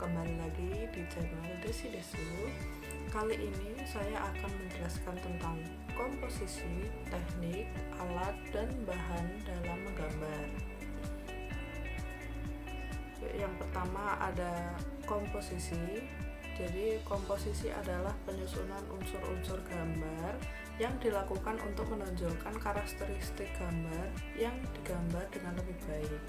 kembali lagi di channel Desi Desu. Kali ini saya akan menjelaskan tentang komposisi, teknik, alat, dan bahan dalam menggambar. Yang pertama ada komposisi. Jadi komposisi adalah penyusunan unsur-unsur gambar yang dilakukan untuk menonjolkan karakteristik gambar yang digambar dengan lebih baik.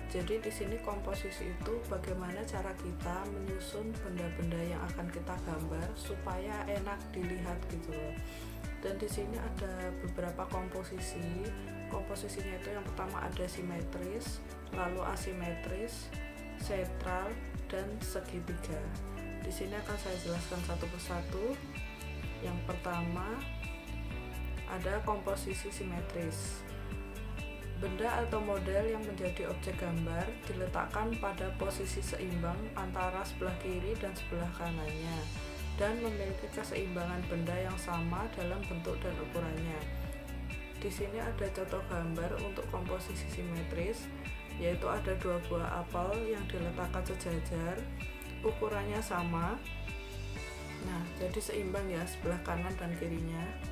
Jadi di sini komposisi itu bagaimana cara kita menyusun benda-benda yang akan kita gambar supaya enak dilihat gitu loh. Dan di sini ada beberapa komposisi. Komposisinya itu yang pertama ada simetris, lalu asimetris, sentral, dan segitiga. Di sini akan saya jelaskan satu persatu. Yang pertama ada komposisi simetris. Benda atau model yang menjadi objek gambar diletakkan pada posisi seimbang antara sebelah kiri dan sebelah kanannya dan memiliki keseimbangan benda yang sama dalam bentuk dan ukurannya. Di sini ada contoh gambar untuk komposisi simetris, yaitu ada dua buah apel yang diletakkan sejajar, ukurannya sama. Nah, jadi seimbang ya sebelah kanan dan kirinya.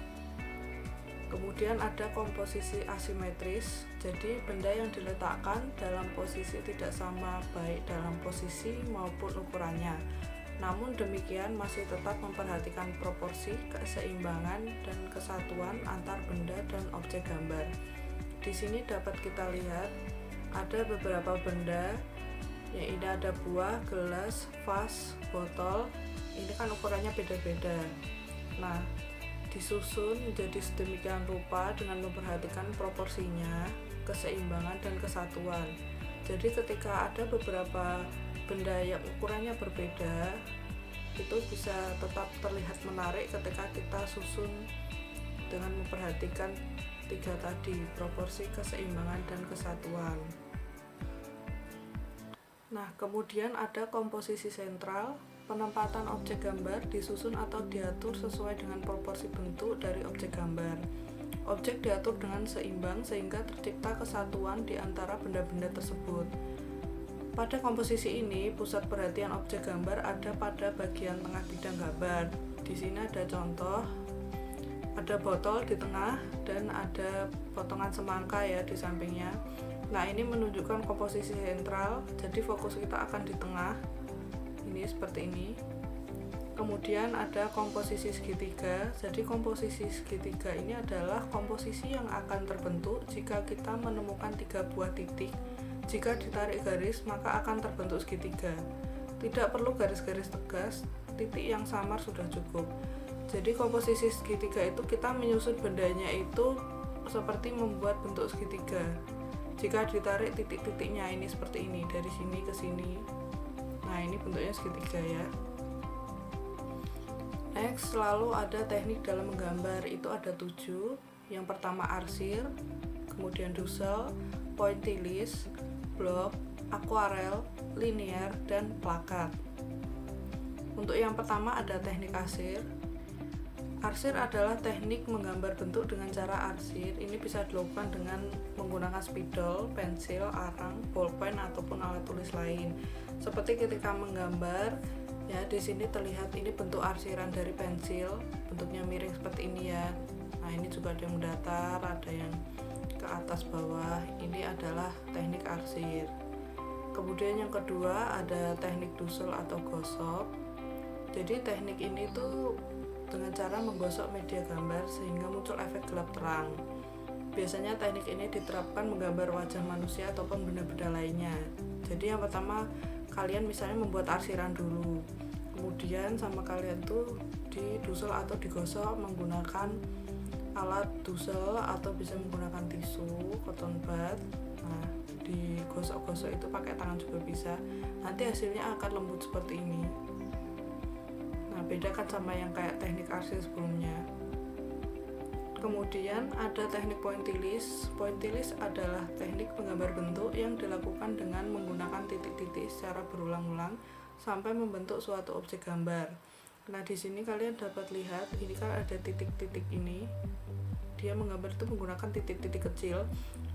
Kemudian ada komposisi asimetris, jadi benda yang diletakkan dalam posisi tidak sama baik dalam posisi maupun ukurannya. Namun demikian masih tetap memperhatikan proporsi, keseimbangan, dan kesatuan antar benda dan objek gambar. Di sini dapat kita lihat ada beberapa benda, yaitu ada buah, gelas, vas, botol. Ini kan ukurannya beda-beda. Nah, disusun menjadi sedemikian rupa dengan memperhatikan proporsinya, keseimbangan, dan kesatuan. Jadi ketika ada beberapa benda yang ukurannya berbeda, itu bisa tetap terlihat menarik ketika kita susun dengan memperhatikan tiga tadi, proporsi, keseimbangan, dan kesatuan. Nah, kemudian ada komposisi sentral. Penempatan objek gambar disusun atau diatur sesuai dengan proporsi bentuk dari objek gambar. Objek diatur dengan seimbang sehingga tercipta kesatuan di antara benda-benda tersebut. Pada komposisi ini, pusat perhatian objek gambar ada pada bagian tengah bidang gambar. Di sini ada contoh, ada botol di tengah dan ada potongan semangka ya di sampingnya. Nah, ini menunjukkan komposisi sentral, jadi fokus kita akan di tengah. Ini seperti ini. Kemudian ada komposisi segitiga. Jadi komposisi segitiga ini adalah komposisi yang akan terbentuk jika kita menemukan tiga buah titik. Jika ditarik garis maka akan terbentuk segitiga. Tidak perlu garis-garis tegas, titik yang samar sudah cukup. Jadi komposisi segitiga itu kita menyusun bendanya itu seperti membuat bentuk segitiga. Jika ditarik titik-titiknya ini seperti ini, dari sini ke sini. Nah, ini bentuknya segitiga ya. Next, selalu ada teknik dalam menggambar, itu ada 7. Yang pertama arsir, kemudian dusel, pointillis, block, akuarel, linear, dan plakat. Untuk yang pertama ada teknik arsir. Arsir adalah teknik menggambar bentuk dengan cara arsir. Ini bisa dilakukan dengan menggunakan spidol, pensil, arang, bolpen, ataupun alat tulis lain. Seperti ketika menggambar, ya di sini terlihat ini bentuk arsiran dari pensil, bentuknya miring seperti ini ya. Nah, ini juga ada yang mendatar, ada yang ke atas bawah. Ini adalah teknik arsir. Kemudian yang kedua ada teknik dusel atau gosok. Jadi teknik ini tuh dengan cara menggosok media gambar sehingga muncul efek gelap terang. Biasanya teknik ini diterapkan menggambar wajah manusia ataupun benda-benda lainnya. Jadi yang pertama kalian misalnya membuat arsiran dulu, kemudian sama kalian tuh didusel atau digosok menggunakan alat dusel atau bisa menggunakan tisu, cotton bud. Nah, digosok-gosok itu pakai tangan juga bisa. Nanti hasilnya akan lembut seperti ini. Beda kan sama yang kayak teknik arsir sebelumnya. Kemudian ada teknik pointillis. Pointillis adalah teknik menggambar bentuk yang dilakukan dengan menggunakan titik-titik secara berulang-ulang sampai membentuk suatu objek gambar. Nah, di sini kalian dapat lihat, ini kan ada titik-titik ini. Dia menggambar itu menggunakan titik-titik kecil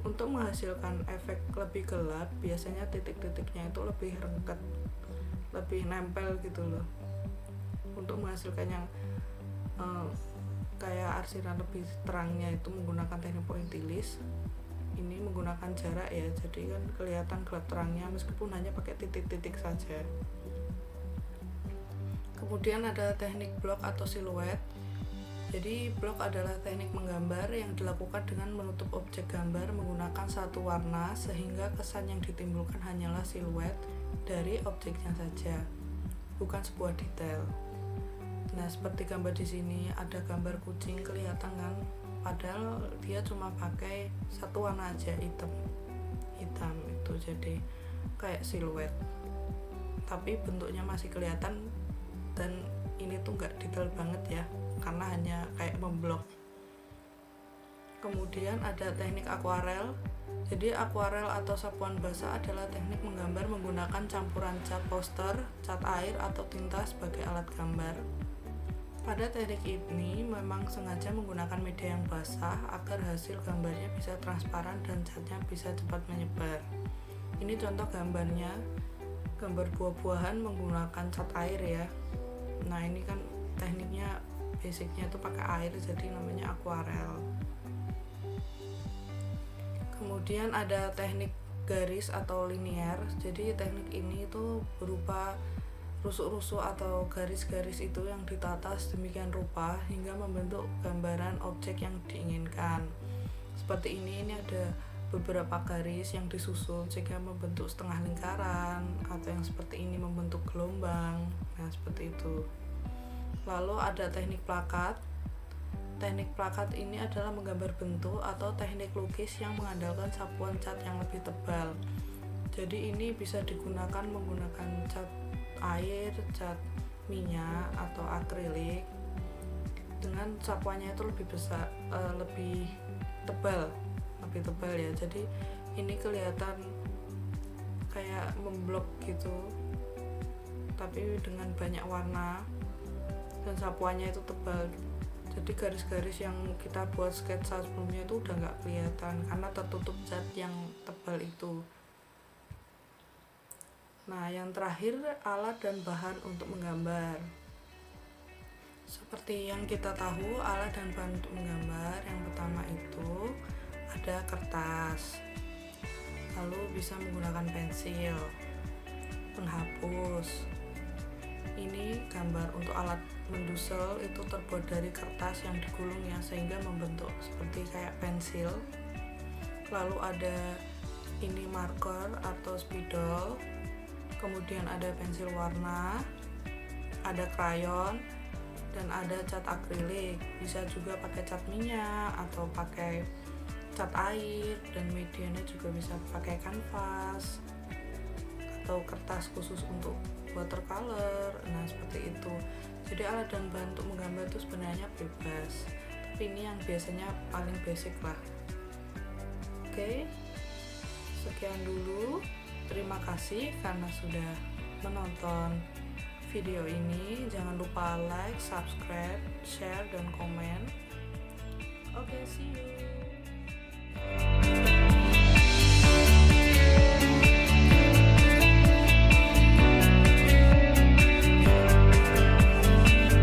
untuk menghasilkan efek lebih gelap. Biasanya titik-titiknya itu lebih lebih nempel gitu loh. Untuk menghasilkan yang kayak arsiran lebih terangnya itu menggunakan teknik pointillis. Ini menggunakan jarak ya, jadi kan kelihatan gelap terangnya meskipun hanya pakai titik-titik saja. Kemudian ada teknik blok atau siluet. Jadi blok adalah teknik menggambar yang dilakukan dengan menutup objek gambar menggunakan satu warna sehingga kesan yang ditimbulkan hanyalah siluet dari objeknya saja, bukan sebuah detail. Nah, seperti gambar di sini ada gambar kucing kelihatan kan, padahal dia cuma pakai satu warna aja, hitam itu, jadi kayak siluet. Tapi bentuknya masih kelihatan dan ini tuh nggak detail banget ya, karena hanya kayak memblok. Kemudian ada teknik akuarel. Jadi akuarel atau sapuan basah adalah teknik menggambar menggunakan campuran cat poster, cat air atau tinta sebagai alat gambar. Pada teknik ini memang sengaja menggunakan media yang basah agar hasil gambarnya bisa transparan dan catnya bisa cepat menyebar. Ini contoh gambarnya, gambar buah-buahan menggunakan cat air ya. Nah, ini kan tekniknya basicnya itu pakai air, jadi namanya akuarel. Kemudian ada teknik garis atau linier. Jadi teknik ini itu berupa rusuk-rusuk atau garis-garis itu yang ditata sedemikian rupa hingga membentuk gambaran objek yang diinginkan. Seperti ini ada beberapa garis yang disusun sehingga membentuk setengah lingkaran, atau yang seperti ini membentuk gelombang. Nah, seperti itu. Lalu ada teknik plakat. Teknik plakat ini adalah menggambar bentuk atau teknik lukis yang mengandalkan sapuan cat yang lebih tebal. Jadi ini bisa digunakan menggunakan cat air, cat minyak atau akrilik dengan sapuannya itu lebih besar, lebih tebal ya. Jadi ini kelihatan kayak memblok gitu, tapi dengan banyak warna dan sapuannya itu tebal. Jadi garis-garis yang kita buat sketsa sebelumnya itu udah nggak kelihatan karena tertutup cat yang tebal itu. Nah, yang terakhir alat dan bahan untuk menggambar. Seperti yang kita tahu, alat dan bahan untuk menggambar yang pertama itu ada kertas, lalu bisa menggunakan pensil, penghapus. Ini gambar untuk alat mendusel itu terbuat dari kertas yang digulung ya, sehingga membentuk seperti kayak pensil. Lalu ada ini marker atau spidol. Kemudian ada pensil warna, ada krayon, dan ada cat akrilik. Bisa juga pakai cat minyak atau pakai cat air, dan medianya juga bisa pakai kanvas atau kertas khusus untuk watercolor. Nah, seperti itu. Jadi alat dan bahan untuk menggambar itu sebenarnya bebas, tapi ini yang biasanya paling basic lah. Oke, sekian dulu. Terima kasih karena sudah menonton video ini. Jangan lupa like, subscribe, share, dan komen. Oke, see you.